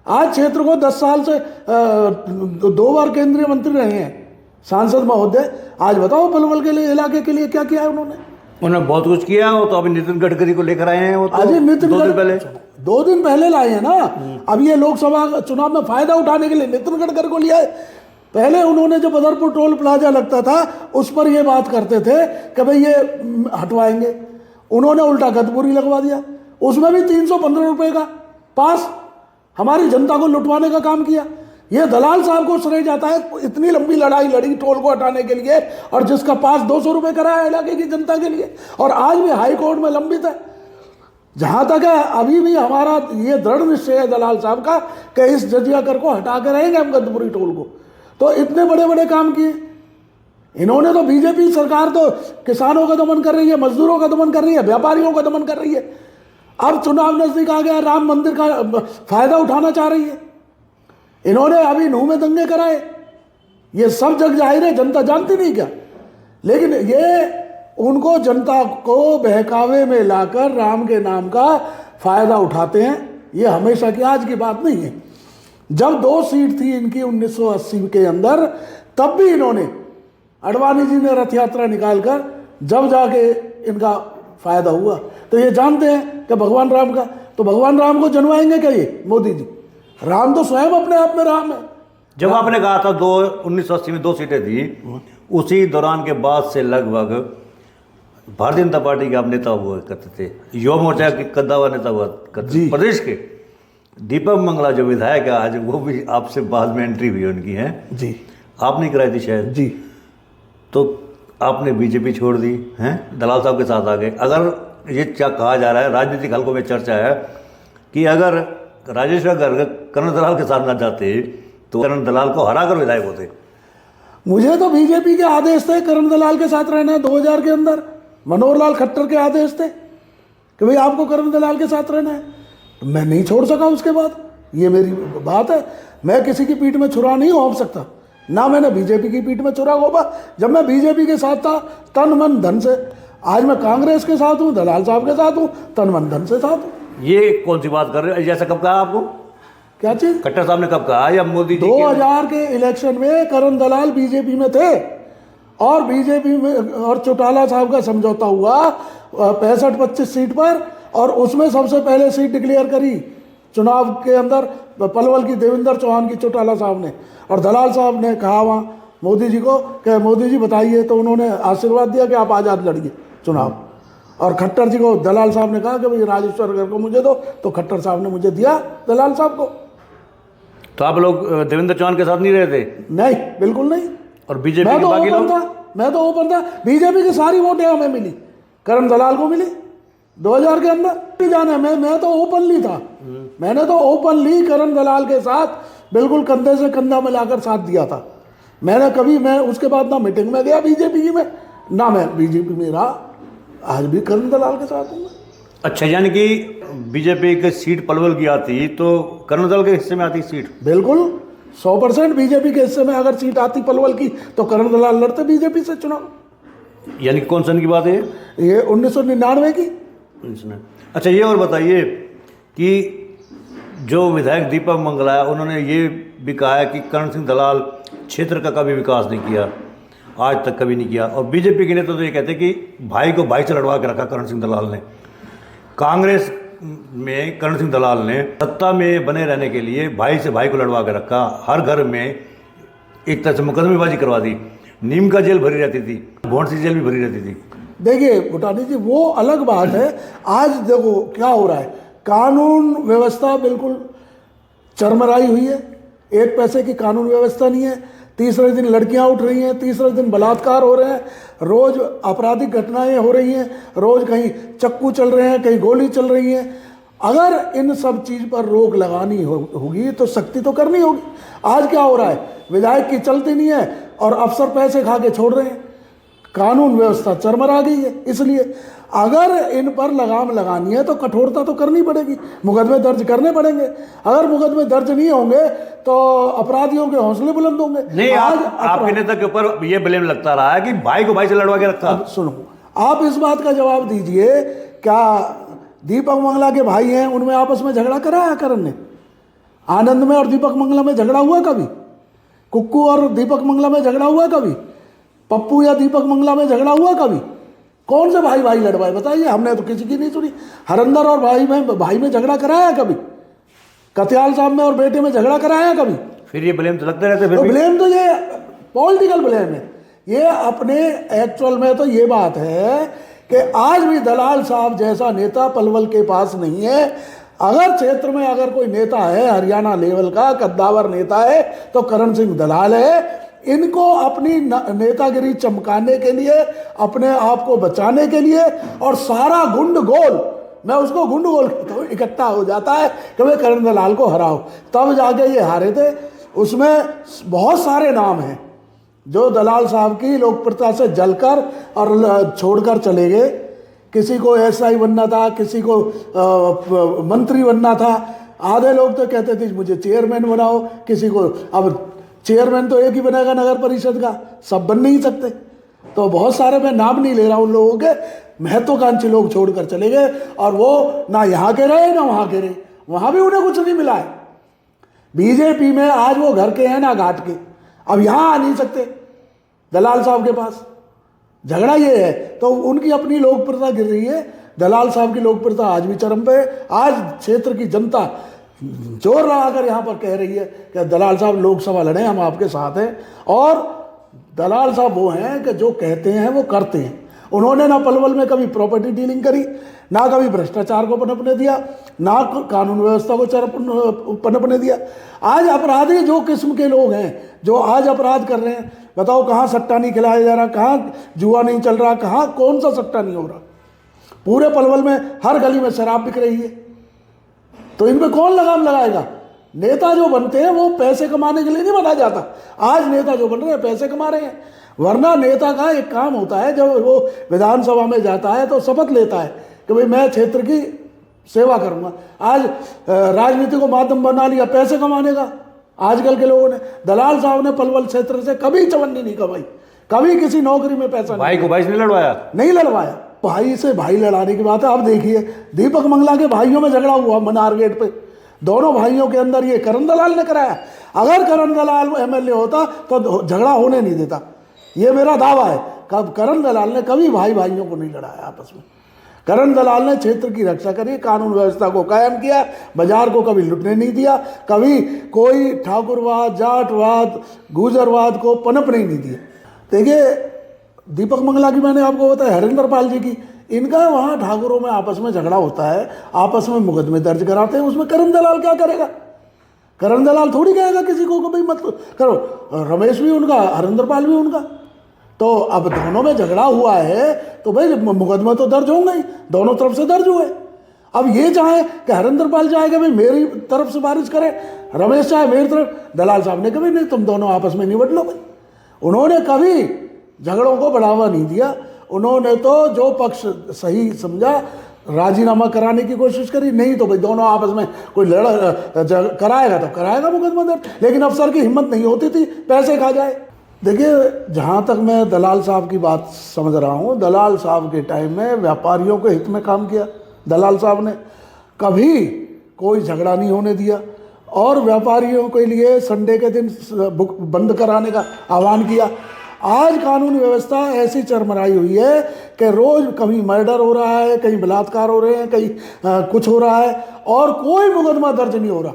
आज क्षेत्र को 10 साल से 2 बार केंद्रीय मंत्री रहे हैं, सांसद महोदय। आज बताओ पलवल के लिए, इलाके के लिए क्या किया है उन्होंने बहुत कुछ किया। वो तो अभी नितिन गडकरी को लेकर आए हैं। वो तो अजय नितिन 2 दिन पहले लाए हैं ना। अब ये लोकसभा चुनाव में फायदा उठाने के लिए नितिन गडकरी को लिया है। पहले उन्होंने जो बदरपुर टोल प्लाजा लगता था उस पर ये बात करते थे कि भाई ये हटवाएंगे, उन्होंने उल्टा गदपुरी लगवा दिया, उसमें भी 315 रुपए का पास, हमारी जनता को लुटवाने का काम किया। ये दलाल साहब को श्रेय जाता है, इतनी लंबी लड़ाई लड़ी टोल को हटाने के लिए, और जिसका पास 200 रुपए कराया इलाके की जनता के लिए, और आज भी हाई कोर्ट में लंबित है। जहां तक है अभी भी हमारा ये दृढ़ निश्चय है दलाल साहब का कि इस जजिया कर को हटा के रहेंगे हम गदपुरी टोल को। तो इतने बड़े बड़े काम किए इन्होंने। तो बीजेपी सरकार तो किसानों का दमन कर रही है, मजदूरों का दमन कर रही है, व्यापारियों का दमन कर रही है। अब चुनाव नजदीक आ गया, राम मंदिर का फायदा उठाना चाह रही है। इन्होंने अभी नूह में दंगे कराए, ये सब जग जाहिर है, जनता जानती नहीं क्या। लेकिन ये उनको जनता को बहकावे में लाकर राम के नाम का फायदा उठाते हैं। ये हमेशा की आज की बात नहीं है। जब 2 सीट थी इनकी 1980 के अंदर, तब भी इन्होंने, अडवाणी जी ने रथ यात्रा निकालकर जब जाके इनका फायदा हुआ। तो ये जानते हैं कि भगवान राम का, तो भगवान राम को जनवाएंगे क्या ये मोदी जी? राम तो स्वयं अपने आप में राम है। जब आपने कहा था 1980 में 2 सीटें थी, उसी दौरान के बाद से लगभग भारतीय जनता पार्टी के आप नेता हुआ करते थे, युवा मोर्चा के कद्दावर नेता हुआ करते थे प्रदेश के। दीपक मंगला जो विधायक है आज, वो भी आपसे बाद में एंट्री हुई उनकी है जी, आपने कराई थी शायद जी। तो आपने बीजेपी छोड़ दी हैं, दलाल साहब के साथ आ गए। अगर ये क्या कहा जा रहा है, राजनीतिक हलकों में चर्चा है कि अगर राजेश्वर गर्ग करण दलाल के साथ ना जाते तो करण दलाल को हरा कर विधायक होते। मुझे तो बीजेपी के आदेश थे करण दलाल के साथ रहना है। 2000 के अंदर मनोहर लाल खट्टर के आदेश थे कि भाई आपको करण दलाल के साथ रहना है, तो मैं नहीं छोड़ सका। उसके बाद ये मेरी बात है, मैं किसी की पीठ में छुरा नहीं होप सकता, ना मैंने बीजेपी की पीठ में छुरा होगा। जब मैं बीजेपी के साथ था तन मन धन से, आज मैं कांग्रेस के साथ हूँ, दलाल साहब के साथ हूँ, तन मन धन से साथ हूँ। ये कौन सी बात कर रहे हो? ऐसा कब कहा आपको? क्या चीज? खट्टर साहब ने कब कहा? या मोदी जी 2000 के इलेक्शन में करण दलाल बीजेपी में थे और बीजेपी में और चौटाला साहब का समझौता हुआ 65-25 सीट पर, और उसमें सबसे पहले सीट डिक्लेयर करी चुनाव के अंदर पलवल की देवेंद्र चौहान की चौटाला साहब ने। और दलाल साहब ने कहा वहाँ मोदी जी को कि मोदी जी बताइए, तो उन्होंने आशीर्वाद दिया कि आप आज़ाद लड़िए चुनाव। और खट्टर जी को दलाल साहब ने कहा कि भाई राजेश्वर गर्ग को मुझे दो, तो खट्टर साहब ने मुझे दिया दलाल साहब को। तो आप लोग देवेंद्र चौहान के साथ नहीं रहे थे? नहीं, बिल्कुल नहीं। और बीजेपी मैं के बाकी लोग? मैं तो ओपन था। बीजेपी की सारी वोटें हमें मिली, करण दलाल को मिली 2000 के अंदर। जाना मैं तो ओपनली था, मैंने तो ओपनली करण दलाल के साथ बिल्कुल कंधे से कंधा मिलाकर साथ दिया था। मैंने कभी, मैं उसके बाद ना मीटिंग में गया बीजेपी में, ना मैं बीजेपी में रहा। आज भी करण दलाल के साथ हूँ। अच्छा, यानी कि बीजेपी की सीट पलवल की आती तो करण दलाल के हिस्से में आती सीट? बिल्कुल 100% बीजेपी के हिस्से में अगर सीट आती पलवल की तो करण दलाल लड़ते बीजेपी से चुनाव। यानी कौन सन की बात है ये 1999 की। अच्छा, ये और बताइए कि जो विधायक दीपक मंगला है, उन्होंने ये भी कहा है कि करण सिंह दलाल क्षेत्र का कभी विकास नहीं किया, आज तक कभी नहीं किया। और बीजेपी के नेता तो ये कहते हैं कि भाई को भाई से लड़वा के रखा करण सिंह दलाल ने। कांग्रेस में करण सिंह दलाल ने सत्ता में बने रहने के लिए भाई से भाई को लड़वा के रखा, हर घर में एक तरह से मुकदमेबाजी करवा दी, नीम का जेल भरी रहती थी, भोंड सी जेल भी भरी रहती थी। देखिए भूटानी जी, वो अलग बात है। आज देखो क्या हो रहा है, कानून व्यवस्था बिल्कुल चरमराई हुई है, एक पैसे की कानून व्यवस्था नहीं है। तीसरे दिन लड़कियां उठ रही हैं, तीसरे दिन बलात्कार हो रहे हैं, रोज आपराधिक घटनाएं हो रही हैं, रोज कहीं चक्कू चल रहे हैं, कहीं गोली चल रही है। अगर इन सब चीज़ पर रोक लगानी होगी तो सख्ती तो करनी होगी। आज क्या हो रहा है, विधायक की चलती नहीं है और अफसर पैसे खा के छोड़ रहे हैं, कानून व्यवस्था चरमरा गई है। इसलिए अगर इन पर लगाम लगानी है तो कठोरता तो करनी पड़ेगी, मुकदमे दर्ज करने पड़ेंगे। अगर मुकदमे दर्ज नहीं होंगे तो अपराधियों के हौसले बुलंद होंगे। नहीं, आज आपके नेता के ऊपर ये ब्लेम लगता रहा है कि भाई को भाई से लड़वा के रखा। सुनो, आप इस बात का जवाब दीजिए, क्या दीपक मंगला के भाई हैं, उनमें आपस में झगड़ा कराया करण ने? आनंद में और दीपक मंगला में झगड़ा हुआ कभी? कुक्कू और दीपक मंगला में झगड़ा हुआ कभी? पप्पू या दीपक मंगला में झगड़ा हुआ कभी? कौन से भाई भाई लड़वाए बताइए? हमने तो किसी की नहीं सुनी। हरिंदर और भाई में झगड़ा कराया कभी? कत्याल साहब में और बेटे में झगड़ा कराया कभी? फिर ये ब्लेम तो लगते रहते फिर तो भी। ब्लेम तो ये पॉलिटिकल ब्लेम है। ये अपने एक्चुअल में तो ये बात है कि आज भी दलाल साहब जैसा नेता पलवल के पास नहीं है। अगर क्षेत्र में अगर कोई नेता है हरियाणा लेवल का कद्दावर नेता है तो करण सिंह दलाल है। इनको अपनी नेतागिरी चमकाने के लिए, अपने आप को बचाने के लिए, और सारा गुंडगोल, मैं उसको गुंडगोल कहता हूँ, इकट्ठा हो जाता है कि वे करण दलाल को हराओ। तब जाके ये हारे थे। उसमें बहुत सारे नाम हैं जो दलाल साहब की लोकप्रियता से जलकर और छोड़कर चले गए। किसी को एसआई बनना था, किसी को मंत्री बनना था। आधे लोग तो कहते थे मुझे चेयरमैन बनाओ, किसी को, अब चेयरमैन तो एक ही बनेगा नगर परिषद का, सब बन नहीं सकते। तो बहुत सारे, मैं नाम नहीं ले रहा उन लोगों के, महत्वाकांक्षी लोग छोड़कर चले गए और वो ना यहाँ के रहे ना वहाँ के रहे। वहाँ भी उन्हें कुछ नहीं मिला है। बीजेपी में आज वो घर के हैं ना घाट के, अब यहाँ आ नहीं सकते दलाल साहब के पास। झगड़ा ये है। तो उनकी अपनी लोकप्रियता गिर रही है। दलाल साहब की लोकप्रियता आज भी चरम पे है। आज क्षेत्र की जनता जोर लगाकर यहाँ पर कह रही है कि दलाल साहब लोकसभा लड़े, हम आपके साथ हैं। और दलाल साहब वो हैं कि जो कहते हैं वो करते हैं। उन्होंने ना पलवल में कभी प्रॉपर्टी डीलिंग करी, ना कभी भ्रष्टाचार को पनपने दिया, ना कानून व्यवस्था को पनपने दिया। आज अपराधी जो किस्म के लोग हैं जो आज अपराध कर रहे हैं, बताओ कहाँ सट्टा नहीं खिलाया जा रहा, कहाँ जुआ नहीं चल रहा, कहाँ कौन सा सट्टा नहीं हो रहा। पूरे पलवल में हर गली में शराब बिक रही है। तो इन पे कौन लगाम लगाएगा? नेता जो बनते हैं वो पैसे कमाने के लिए नहीं बना जाता। आज नेता जो बन रहे हैं पैसे कमा रहे हैं। वरना नेता का एक काम होता है, जब वो विधानसभा में जाता है तो शपथ लेता है कि भाई मैं क्षेत्र की सेवा करूंगा। आज राजनीति को माध्यम बना लिया पैसे कमाने का आजकल के लोगों ने। दलाल साहब ने पलवल क्षेत्र से कभी चवन्नी नहीं कमाई, कभी किसी नौकरी में पैसा भाई को भाई से नहीं लड़वाया, नहीं लड़वाया। भाई से भाई लड़ाने की बात है। अब देखिए दीपक मंगला के भाइयों में झगड़ा हुआ मनार गेट पे, दोनों भाइयों के अंदर, ये करण दलाल ने कराया। अगर करण दलाल एमएलए होता तो झगड़ा होने नहीं देता, ये मेरा दावा है। कब करण दलाल ने कभी भाई भाइयों को नहीं लड़ाया आपस में। करण दलाल ने क्षेत्र की रक्षा करी, कानून व्यवस्था को कायम किया, बाजार को कभी लुटने नहीं दिया, कभी कोई ठाकुरवाद, जाटवाद, गुजरवाद को पनपने नहीं दिया। देखिए दीपक मंगला की मैंने आपको बताया, हरिंदर पाल जी की, इनका वहाँ ठाकुरों में आपस में झगड़ा होता है, आपस में मुकदमे दर्ज कराते हैं। उसमें करण दलाल क्या करेगा? करण दलाल थोड़ी कहेगा किसी को भाई मत करो। रमेश भी उनका, हरिंदर पाल भी उनका। तो अब दोनों में झगड़ा हुआ है तो भाई मुकदमा तो दर्ज होंगे ही, दोनों तरफ से दर्ज हुए। अब ये चाहे कि हरिंदर पाल चाहे कि भाई मेरी तरफ से बारिश करे, रमेश चाहे मेरी तरफ, दलाल साहब ने कभी नहीं, तुम दोनों आपस में निपट लो भाई। उन्होंने कभी झगड़ों को बढ़ावा नहीं दिया। उन्होंने तो जो पक्ष सही समझा राजीनामा कराने की कोशिश करी, नहीं तो भाई दोनों आपस में कोई कराएगा तो कराएगा मुकदमा दर्ज। लेकिन अफसर की हिम्मत नहीं होती थी पैसे खा जाए। देखिए जहाँ तक मैं दलाल साहब की बात समझ रहा हूँ, दलाल साहब के टाइम में व्यापारियों के हित में काम किया दलाल साहब ने, कभी कोई झगड़ा नहीं होने दिया। और व्यापारियों के लिए संडे के दिन बंद कराने का आह्वान किया। आज कानून व्यवस्था ऐसी चरमराई हुई है कि रोज कहीं मर्डर हो रहा है, कहीं बलात्कार हो रहे हैं, कहीं कुछ हो रहा है और कोई मुकदमा दर्ज नहीं हो रहा।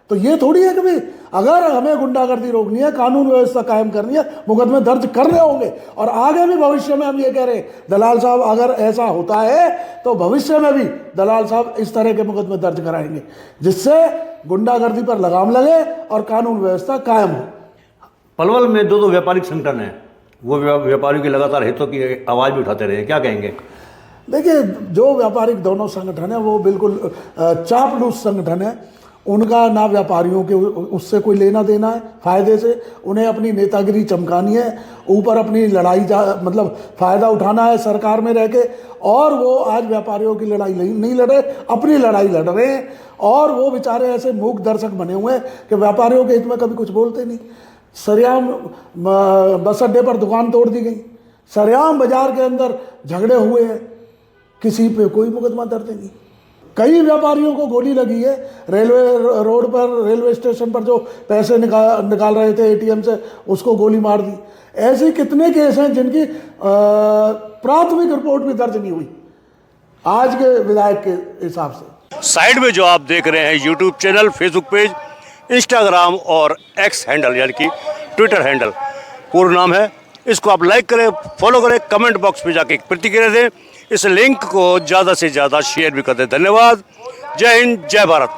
तो ये थोड़ी है कि भाई अगर हमें गुंडागर्दी रोकनी है, कानून व्यवस्था कायम करनी है, मुकदमे दर्ज करने होंगे। और आगे भी भविष्य में हम ये कह रहे हैं दलाल साहब अगर ऐसा होता है तो भविष्य में भी दलाल साहब इस तरह के मुकदमे दर्ज कराएंगे जिससे गुंडागर्दी पर लगाम लगे और कानून व्यवस्था कायम हो। पलवल में दो व्यापारिक संगठन हैं, वो व्यापारियों के लगातार हितों की आवाज़ भी उठाते रहे, क्या कहेंगे? देखिए जो व्यापारिक दोनों संगठन है वो बिल्कुल चापलूस संगठन है। उनका ना व्यापारियों के उससे कोई लेना देना है फायदे से। उन्हें अपनी नेतागिरी चमकानी है, ऊपर अपनी लड़ाई मतलब फ़ायदा उठाना है सरकार में रह के। और वो आज व्यापारियों की लड़ाई नहीं लड़ रहे, अपनी लड़ाई लड़ रहे हैं। और वो बेचारे ऐसे मूक दर्शक बने हुए हैं कि व्यापारियों के हित में कभी कुछ बोलते नहीं। सरेआम बस अड्डे पर दुकान तोड़ दी गई, सरेआम बाजार के अंदर झगड़े हुए हैं, किसी पे कोई मुकदमा दर्ज नहीं। कई व्यापारियों को गोली लगी है, रेलवे रोड पर, रेलवे स्टेशन पर जो पैसे निकाल रहे थे एटीएम से, उसको गोली मार दी। ऐसे कितने केस हैं जिनकी प्राथमिक रिपोर्ट भी दर्ज नहीं हुई आज के विधायक के हिसाब से। साइड में जो आप देख रहे हैं YouTube channel, Facebook page, Instagram और एक्स हैंडल यानी कि ट्विटर हैंडल पूर्ण नाम है, इसको आप लाइक करें, फॉलो करें, कमेंट बॉक्स में जाके प्रतिक्रिया दें, इस लिंक को ज़्यादा से ज़्यादा शेयर भी कर दें। धन्यवाद। जय हिंद, जय भारत।